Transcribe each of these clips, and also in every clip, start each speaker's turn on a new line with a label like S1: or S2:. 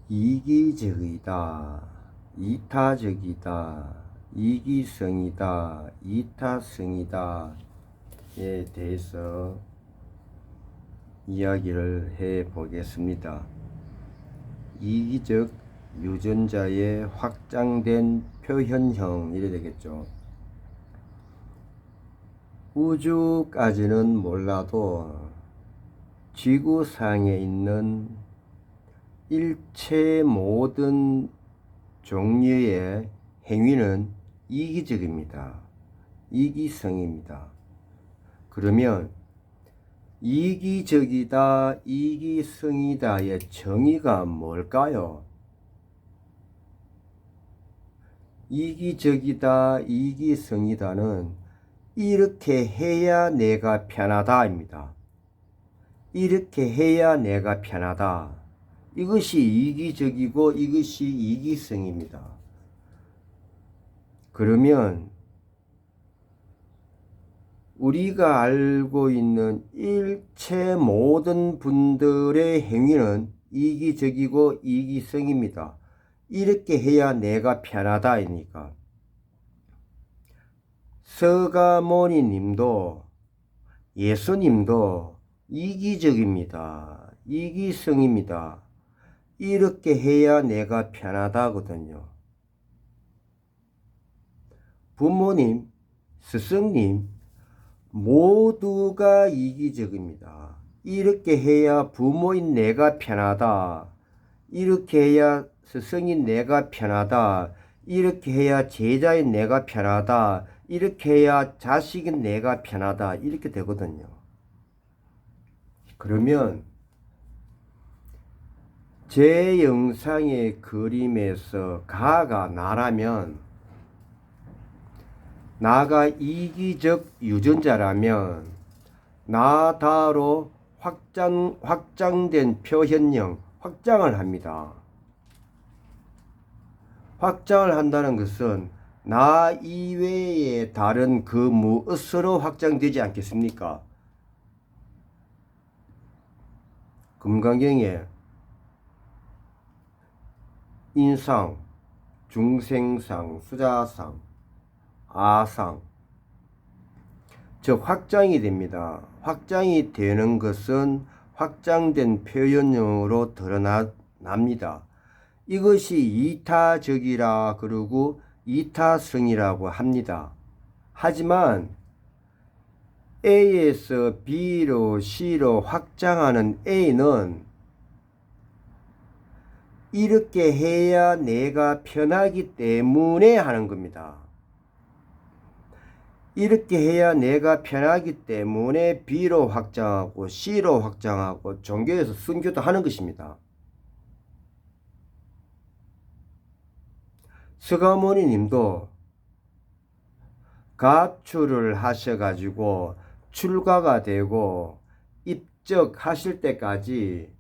S1: 이기적이다, 이타적이다, 이기성이다, 이타성이다에 대해서 이야기를 해 보겠습니다. 이기적 유전자의 확장된 표현형 이래 되겠죠. 우주까지는 몰라도 지구상에 있는 일체 모든 종류의 행위는 이기적입니다. 이기성입니다. 그러면 이기적이다, 이기성이다의 정의가 뭘까요? 이기적이다, 이기성이다는 이렇게 해야 내가 편하다입니다. 이렇게 해야 내가 편하다. 이것이 이기적이고 이것이 이기성입니다. 그러면 우리가 알고 있는 일체 모든 분들의 행위는 이기적이고 이기성입니다. 이렇게 해야 내가 편하다이니까. 서가모니 님도 예수님도 이기적입니다. 이기성입니다. 이렇게 해야 내가 편하다거든요. 부모님, 스승님 모두가 이기적입니다. 이렇게 해야 부모인 내가 편하다. 이렇게 해야 스승인 내가 편하다. 이렇게 해야 제자인 내가 편하다. 이렇게 해야 자식인 내가 편하다. 이렇게 되거든요. 그러면 제 영상의 그림에서 가가 나라면, 나가 이기적 유전자라면 나다로 확장된 표현형, 확장을 합니다. 확장을 한다는 것은 나 이외의 다른 그 무엇으로 확장되지 않겠습니까? 금강경에 인상, 중생상, 수자상, 아상, 즉 확장이 됩니다. 확장이 되는 것은 확장된 표현형으로 드러납니다. 이것이 이타적이라 그러고 이타성이라고 합니다. 하지만 A에서 B로 C로 확장하는 A는 이렇게 해야 내가 편하기 때문에 하는 겁니다. 이렇게 해야 내가 편하기 때문에 B로 확장하고 C로 확장하고 종교에서 순교도 하는 것입니다. 서가모니 님도 가출을 하셔가지고 출가가 되고 입적하실 때까지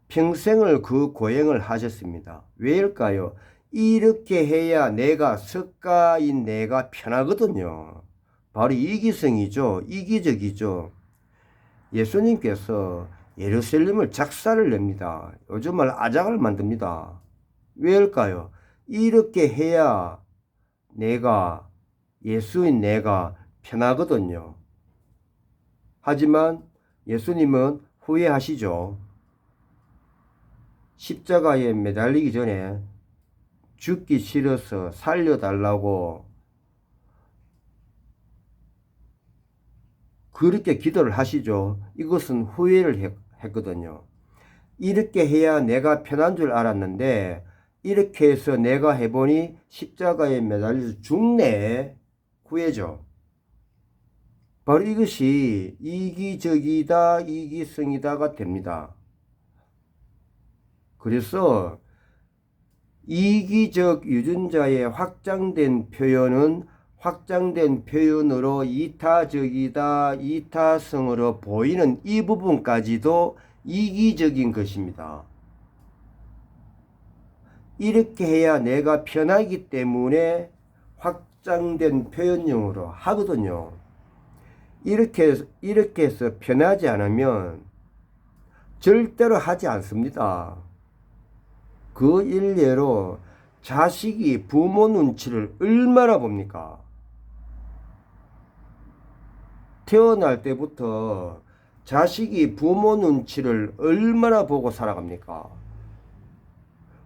S1: 평생을 그 고행을 하셨습니다. 왜일까요? 이렇게 해야 내가 석가인 내가 편하거든요. 바로 이기성이죠. 이기적이죠. 예수님께서 예루살렘을 작사를 냅니다. 요즘 말 아작을 만듭니다. 왜일까요? 이렇게 해야 내가, 예수인 내가 편하거든요. 하지만 예수님은 후회하시죠. 십자가에 매달리기 전에 죽기 싫어서 살려달라고 그렇게 기도를 하시죠. 이것은 후회를 했거든요. 이렇게 해야 내가 편한 줄 알았는데 이렇게 해서 내가 해보니 십자가에 매달려서 죽네. 후회죠. 바로 이것이 이기적이다, 이기성이다가 됩니다. 그래서 이기적 유전자의 확장된 표현은 확장된 표현으로 이타적이다, 이타성으로 보이는 이 부분까지도 이기적인 것입니다. 이렇게 해야 내가 편하기 때문에 확장된 표현형으로 하거든요. 이렇게 해서 편하지 않으면 절대로 하지 않습니다. 그 일례로 자식이 부모 눈치를 얼마나 봅니까? 태어날 때부터 자식이 부모 눈치를 얼마나 보고 살아갑니까?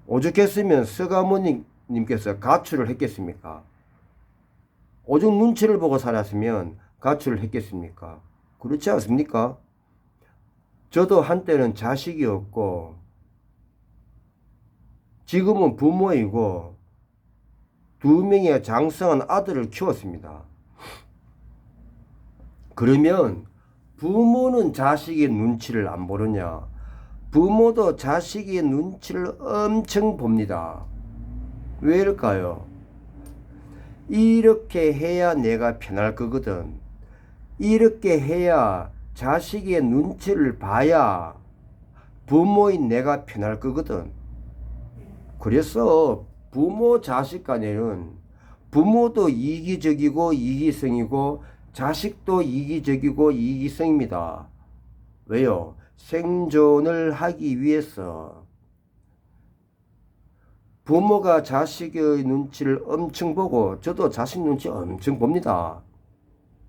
S1: 오죽했으면 서가모님께서 가출을 했겠습니까? 오죽 눈치를 보고 살았으면 가출을 했겠습니까? 그렇지 않습니까? 저도 한때는 자식이 없고 지금은 부모이고 2명의 장성한 아들을 키웠습니다. 그러면 부모는 자식의 눈치를 안 보느냐? 부모도 자식의 눈치를 엄청 봅니다. 왜일까요? 이렇게 해야 내가 편할 거거든. 이렇게 해야 자식의 눈치를 봐야 부모인 내가 편할 거거든. 그래서 부모 자식 간에는 부모도 이기적이고 이기성이고 자식도 이기적이고 이기성입니다. 왜요? 생존을 하기 위해서. 부모가 자식의 눈치를 엄청 보고 저도 자식 눈치 엄청 봅니다.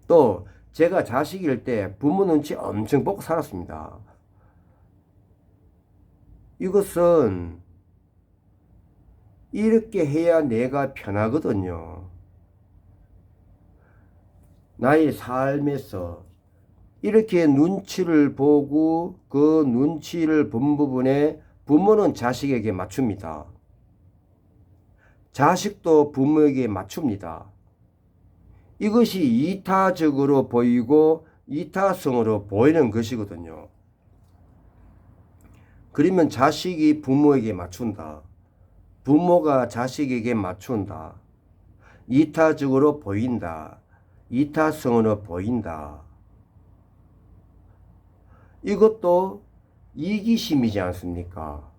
S1: 또 제가 자식일 때 부모 눈치 엄청 보고 살았습니다. 이것은 이렇게 해야 내가 편하거든요. 나의 삶에서 이렇게 눈치를 보고 그 눈치를 본 부분에 부모는 자식에게 맞춥니다. 자식도 부모에게 맞춥니다. 이것이 이타적으로 보이고 이타성으로 보이는 것이거든요. 그러면 자식이 부모에게 맞춘다. 부모가 자식에게 맞춘다. 이타적으로 보인다. 이타성으로 보인다. 이것도 이기심이지 않습니까?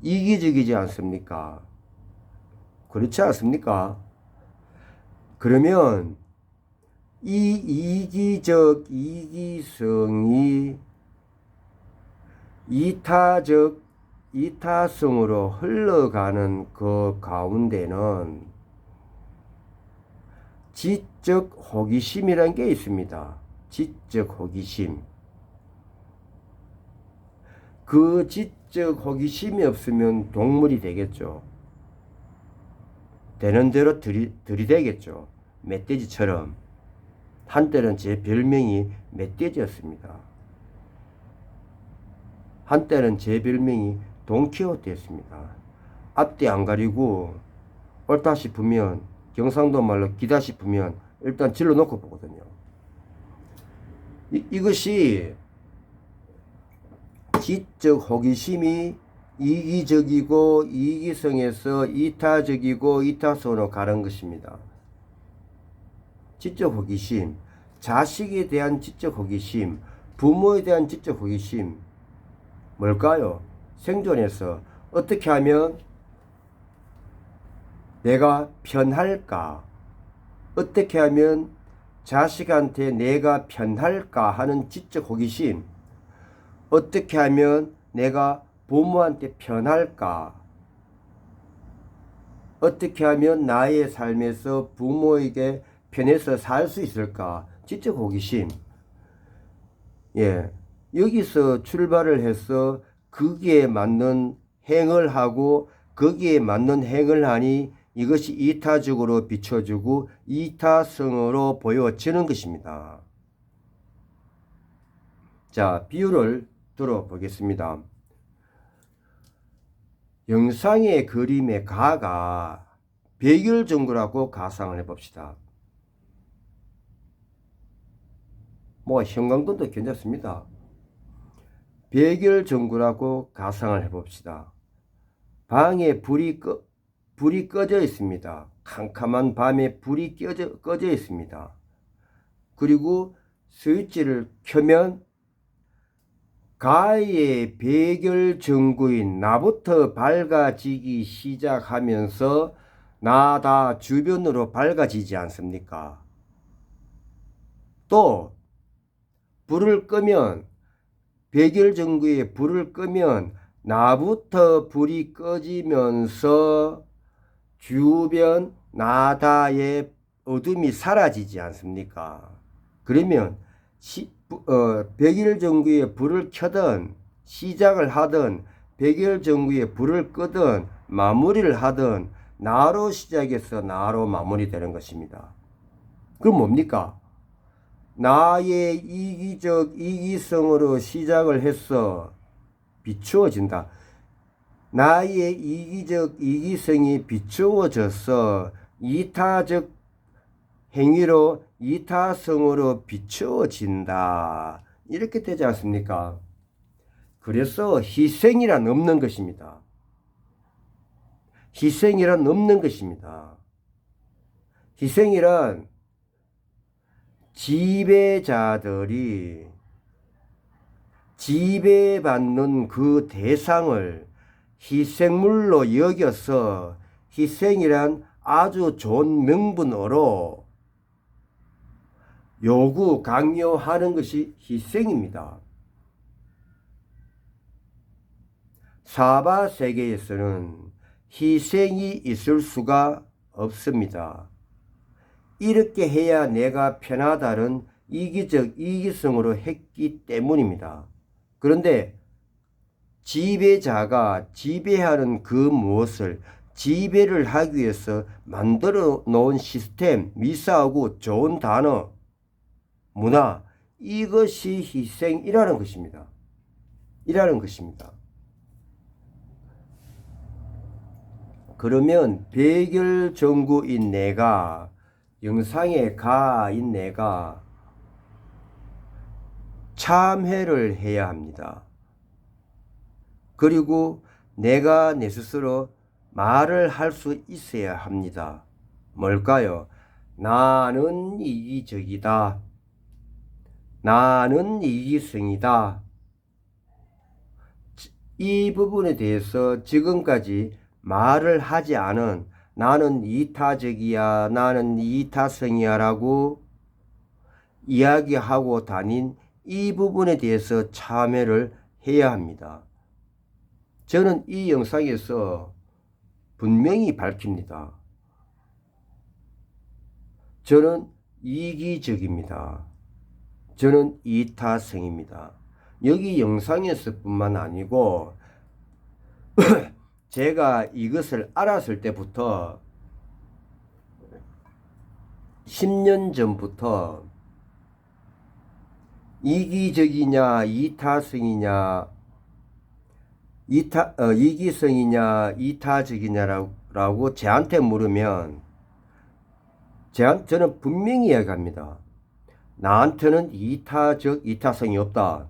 S1: 이기적이지 않습니까? 그렇지 않습니까? 그러면 이 이기적 이기성이 이타적 이타성으로 흘러가는 그 가운데는 지적 호기심이라는 게 있습니다. 지적 호기심. 그 지적 호기심이 없으면 동물이 되겠죠. 되는 대로 들이대겠죠. 멧돼지처럼. 한때는 제 별명이 멧돼지였습니다. 한때는 제 별명이 돈키호테였습니다. 앞뒤 안 가리고 옳다 싶으면 경상도 말로 기다 싶으면 일단 질러 놓고 보거든요. 이것이 지적 호기심이 이기적이고 이기성에서 이타적이고 이타성으로 가는 것입니다. 지적 호기심, 자식에 대한 지적 호기심, 부모에 대한 지적 호기심 뭘까요? 생존에서 어떻게 하면 내가 편할까? 어떻게 하면 자식한테 내가 편할까 하는 지적 호기심. 어떻게 하면 내가 부모한테 편할까? 어떻게 하면 나의 삶에서 부모에게 편해서 살 수 있을까? 지적 호기심. 예. 여기서 출발을 해서 거기에 맞는 행을 하고 거기에 맞는 행을 하니 이것이 이타적으로 비춰지고 이타성으로 보여지는 것입니다. 자, 비유를 들어보겠습니다. 영상의 그림의 가가 백열전구라고 가상을 해봅시다. 뭐 형광등도 괜찮습니다. 백열전구라고 가상을 해봅시다. 방에 불이 꺼져 있습니다. 캄캄한 밤에 불이 꺼져 있습니다. 그리고 스위치를 켜면 가의 백열전구인 나부터 밝아지기 시작하면서 나다 주변으로 밝아지지 않습니까? 또 불을 끄면 백열전구에 불을 끄면 나부터 불이 꺼지면서 주변 나다의 어둠이 사라지지 않습니까? 그러면 백일전구에 불을 켜든 시작을 하든 백일전구에 불을 끄든 마무리를 하든 나로 시작해서 나로 마무리되는 것입니다. 그럼 뭡니까? 나의 이기적 이기성으로 시작을 해서 비추어진다. 나의 이기적 이기성이 비추어져서 이타적 행위로 이타성으로 비추어진다. 이렇게 되지 않습니까? 그래서 희생이란 없는 것입니다. 희생이란 없는 것입니다. 희생이란 지배자들이 지배받는 그 대상을 희생물로 여겨서 희생이란 아주 좋은 명분으로 요구, 강요하는 것이 희생입니다. 사바 세계에서는 희생이 있을 수가 없습니다. 이렇게 해야 내가 편하다는 이기적 이기성으로 했기 때문입니다. 그런데 지배자가 지배하는 그 무엇을 지배를 하기 위해서 만들어 놓은 시스템, 미사하고 좋은 단어, 문화, 이것이 희생이라는 것입니다. 그러면 백열전구인 내가, 영상에 가인 내가 참회를 해야 합니다. 그리고 내가 내 스스로 말을 할 수 있어야 합니다. 뭘까요? 나는 이기적이다. 나는 이기성이다. 이 부분에 대해서 지금까지 말을 하지 않은 나는 이타적이야, 나는 이타성이야 라고 이야기하고 다닌 이 부분에 대해서 참회를 해야 합니다. 저는 이 영상에서 분명히 밝힙니다. 저는 이기적입니다. 저는 이타성입니다. 여기 영상에서 뿐만 아니고 제가 이것을 알았을 때부터 10년 전부터 이기적이냐 이타성이냐 이기성이냐 이타적이냐라고 저한테 물으면 저는 분명히 이야기합니다. 나한테는 이타적 이타성이 없다.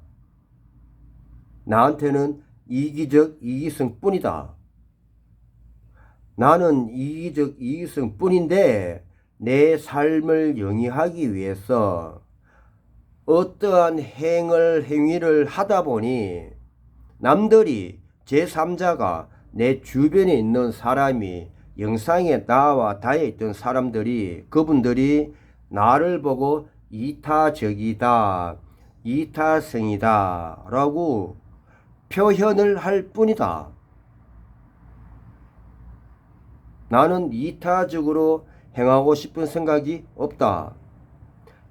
S1: 나한테는 이기적 이기성 뿐이다. 나는 이기적 이기성 뿐인데 내 삶을 영위하기 위해서 어떠한 행위를 하다 보니 남들이 제3자가 내 주변에 있는 사람이 영상에 나와 닿아 있던 사람들이 그분들이 나를 보고 이타적이다, 이타성이다 라고 표현을 할 뿐이다. 나는 이타적으로 행하고 싶은 생각이 없다.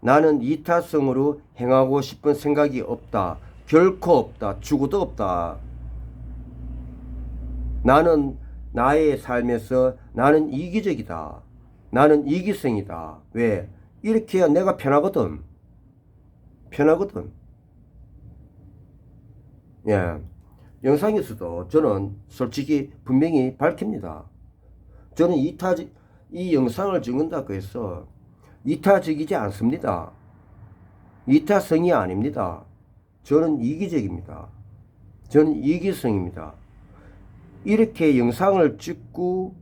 S1: 나는 이타성으로 행하고 싶은 생각이 없다. 결코 없다. 죽어도 없다. 나는 나의 삶에서 나는 이기적이다. 나는 이기성이다. 왜? 이렇게 해야 내가 편하거든. 예. 영상에서도 저는 솔직히 분명히 밝힙니다. 저는 이 영상을 찍는다고 해서 이타적이지 않습니다. 이타성이 아닙니다. 저는 이기적입니다. 저는 이기성입니다. 이렇게 영상을 찍고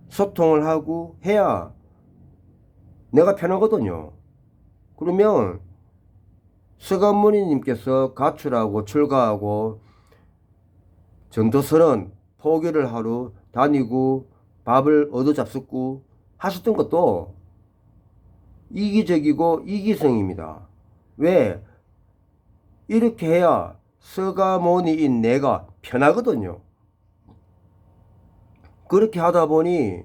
S1: 소통을 하고 해야 내가 편하거든요. 그러면 서간모니님께서 가출하고 출가하고 전도서는 포교를 하러 다니고 밥을 얻어잡숫고 하셨던 것도 이기적이고 이기성입니다. 왜? 이렇게 해야 서가모니인 내가 편하거든요. 그렇게 하다 보니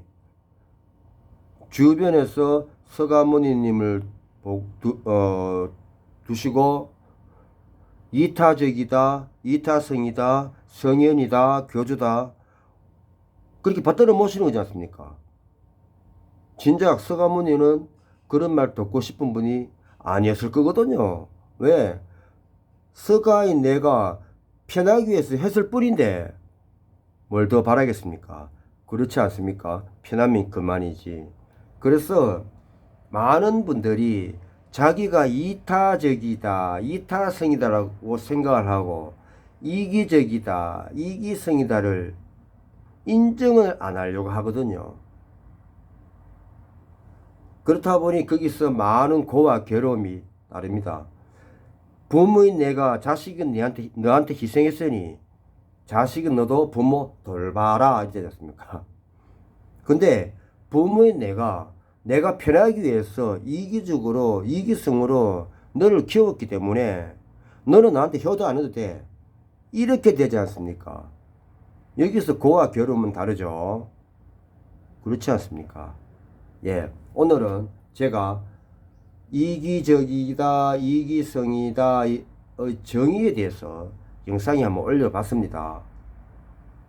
S1: 주변에서 서가모니님을 두시고 이타적이다, 이타성이다, 성현이다, 교주다 그렇게 받들어 모시는 거지 않습니까? 진작 서가모니는 그런 말 듣고 싶은 분이 아니었을 거거든요. 왜? 서가인 내가 편하기 위해서 했을 뿐인데 뭘 더 바라겠습니까? 그렇지 않습니까? 편하면 그만이지. 그래서 많은 분들이 자기가 이타적이다, 이타성이다라고 생각을 하고 이기적이다, 이기성이다를 인정을 안 하려고 하거든요. 그렇다 보니 거기서 많은 고와 괴로움이 따릅니다. 부모인 내가 자식은 너한테 희생했으니 자식은 너도 부모 돌봐라 이제 됐습니까? 근데 부모인 내가 편하기 위해서 이기적으로 이기성으로 너를 키웠기 때문에 너는 나한테 효도 안 해도 돼. 이렇게 되지 않습니까? 여기서 고와 괴로움은 다르죠. 그렇지 않습니까? 예, 오늘은 제가 이기적이다, 이기성이다의 정의에 대해서 영상에 한번 올려봤습니다.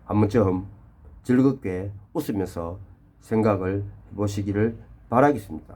S1: 한번 좀 즐겁게 웃으면서 생각을 해보시기를 바라겠습니다.